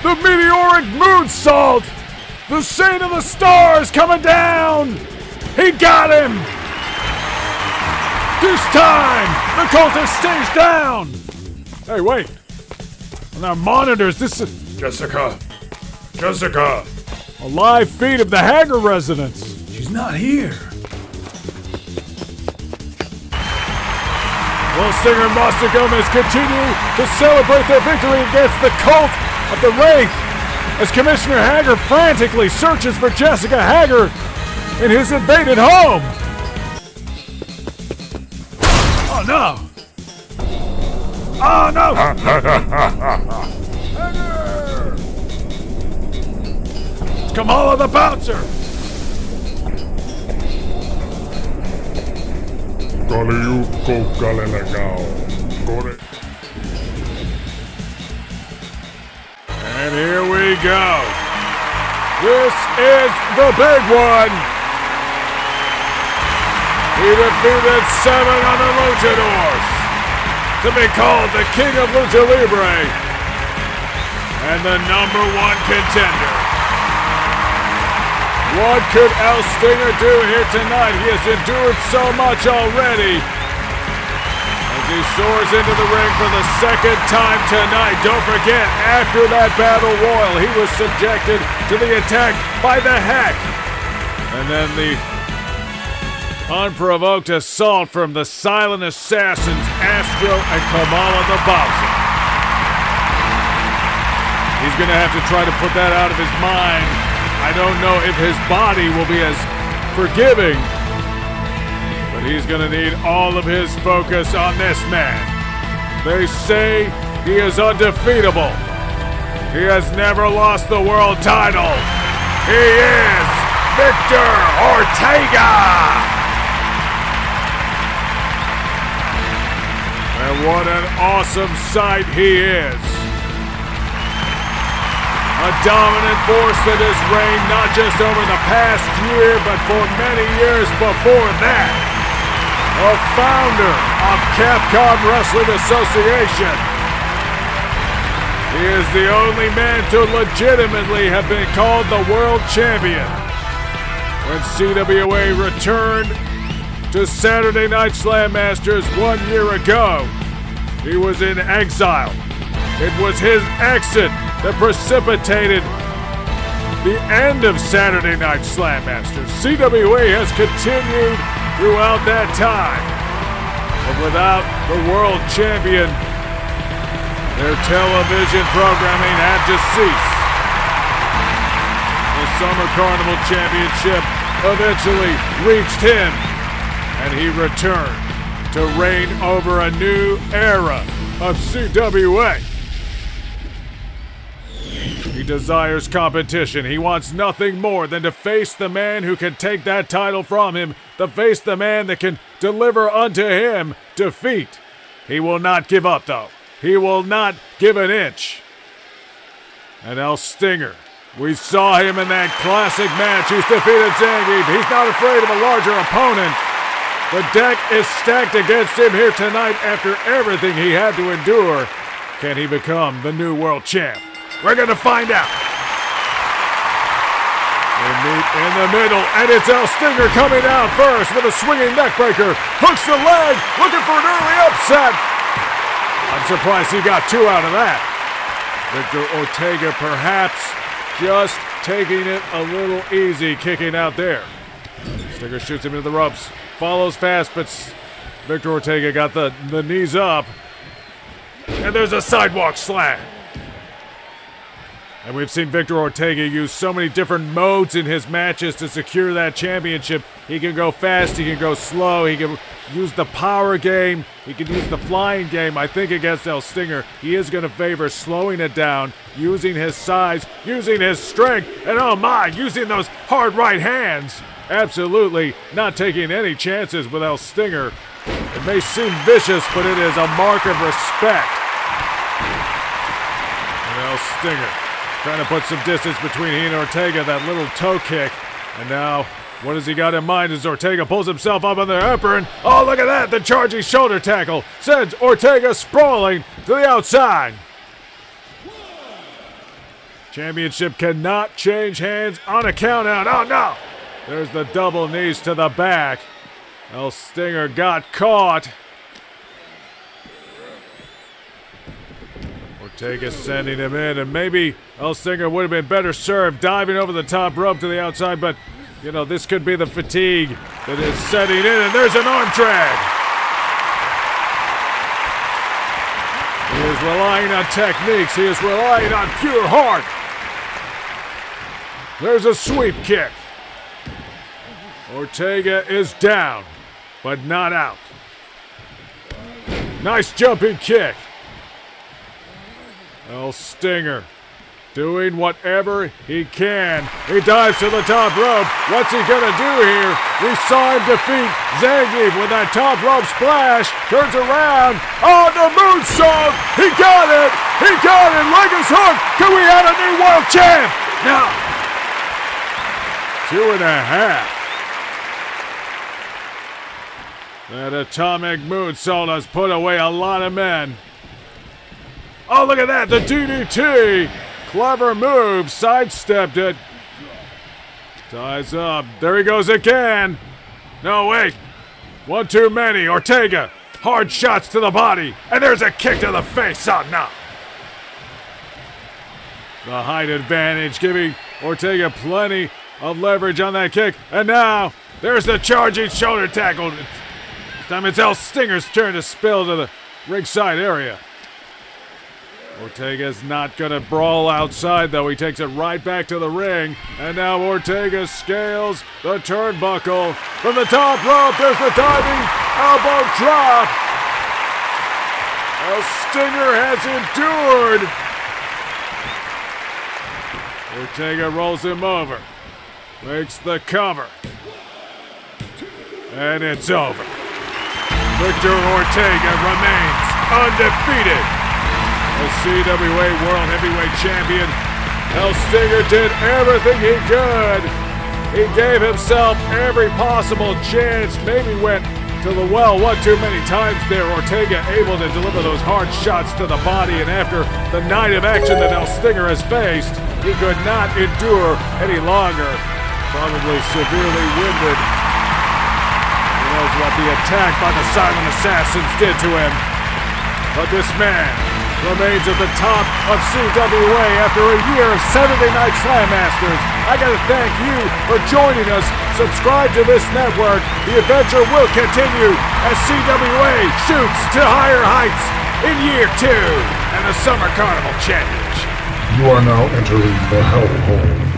The meteoric moonsault! The Saint of the Stars coming down! He got him! This time, the cultist stays down! Hey, wait. On our monitors, this is... Jessica! A live feed of the Hager residence. She's not here. Will Stinger and Monster Gomez continue to celebrate their victory against the cult of the Wraith as Commissioner Hager frantically searches for Jessica Hager in his invaded home. Oh no! Oh no! Hager! It's Kamala the Bouncer. Kaliukko Galilagao. Gore. And here we go. This is the big one. He defeated 7 other luchadors to be called the King of Lucha Libre and the #1 contender. What could El Stinger do here tonight? He has endured so much already as he soars into the ring for the second time tonight. Don't forget, after that battle royal, he was subjected to the attack by the Heck. And then the unprovoked assault from the silent assassins, Astro and Kamala the Bouncer. He's going to have to try to put that out of his mind. I don't know if his body will be as forgiving, but he's going to need all of his focus on this man. They say he is undefeatable. He has never lost the world title. He is Victor Ortega! And what an awesome sight he is. A dominant force that has reigned not just over the past year, but for many years before that. A founder of Capcom Wrestling Association. He is the only man to legitimately have been called the world champion. When CWA returned to Saturday Night Slam Masters 1 year ago, he was in exile. It was his exit that precipitated the end of Saturday Night Slam Masters. CWA has continued throughout that time, but without the world champion, their television programming had to cease. The Summer Carnival Championship eventually reached him, and he returned to reign over a new era of CWA. He desires competition. He wants nothing more than to face the man who can take that title from him, to face the man that can deliver unto him defeat. He will not give up, though. He will not give an inch. And El Stinger, we saw him in that classic match. He's defeated Zangief. He's not afraid of a larger opponent. The deck is stacked against him here tonight after everything he had to endure. Can he become the new world champ? We're going to find out. They meet in the middle, and it's El Stinger coming out first with a swinging neckbreaker. Hooks the leg, looking for an early upset. I'm surprised he got 2 out of that. Victor Ortega perhaps just taking it a little easy, kicking out there. Stinger shoots him into the ropes, follows fast, but Victor Ortega got the knees up. And there's a sidewalk slam. And we've seen Victor Ortega use so many different modes in his matches to secure that championship. He can go fast, he can go slow, he can use the power game, he can use the flying game. I think against El Stinger, he is going to favor slowing it down, using his size, using his strength, and oh my, using those hard right hands. Absolutely not taking any chances with El Stinger. It may seem vicious, but it is a mark of respect. And El Stinger trying to put some distance between he and Ortega, that little toe kick. And now, what has he got in mind as Ortega pulls himself up on the apron? Oh, look at that! The charging shoulder tackle sends Ortega sprawling to the outside. Championship cannot change hands on a countout. Oh, no! There's the double knees to the back. El Stinger got caught. Ortega sending him in, and maybe El Stinger would have been better served diving over the top rope to the outside, but, you know, this could be the fatigue that is setting in, and there's an arm drag. He is relying on techniques. He is relying on pure heart. There's a sweep kick. Ortega is down, but not out. Nice jumping kick. El Stinger doing whatever he can. He dives to the top rope. What's he gonna do here? We saw him defeat Zangief with that top rope splash. Turns around. Oh, the moonsault! He got it! He got it! Leg is hooked! Can we have a new world champ? No! 2.5. That atomic moonsault has put away a lot of men. Oh, look at that! The DDT! Clever move, sidestepped it. Ties up. There he goes again. No, wait. One too many. Ortega. Hard shots to the body. And there's a kick to the face. Oh, no. The height advantage giving Ortega plenty of leverage on that kick. And now, there's the charging shoulder tackle. This time it's El Stinger's turn to spill to the ringside area. Ortega's not going to brawl outside, though. He takes it right back to the ring. And now Ortega scales the turnbuckle. From the top rope, there's the diving elbow drop. El Stinger has endured. Ortega rolls him over. Makes the cover. And it's over. Victor Ortega remains undefeated. The CWA World Heavyweight Champion. El Stinger did everything he could. He gave himself every possible chance. Maybe went to the well one too many times there. Ortega able to deliver those hard shots to the body, and after the night of action that El Stinger has faced, he could not endure any longer. Probably severely winded. Who knows what the attack by the Silent Assassins did to him. But this man remains at the top of CWA after a year of Saturday Night Slam Masters. I gotta thank you for joining us. Subscribe to this network. The adventure will continue as CWA shoots to higher heights in year 2 and the Summer Carnival Championship. You are now entering the hellhole.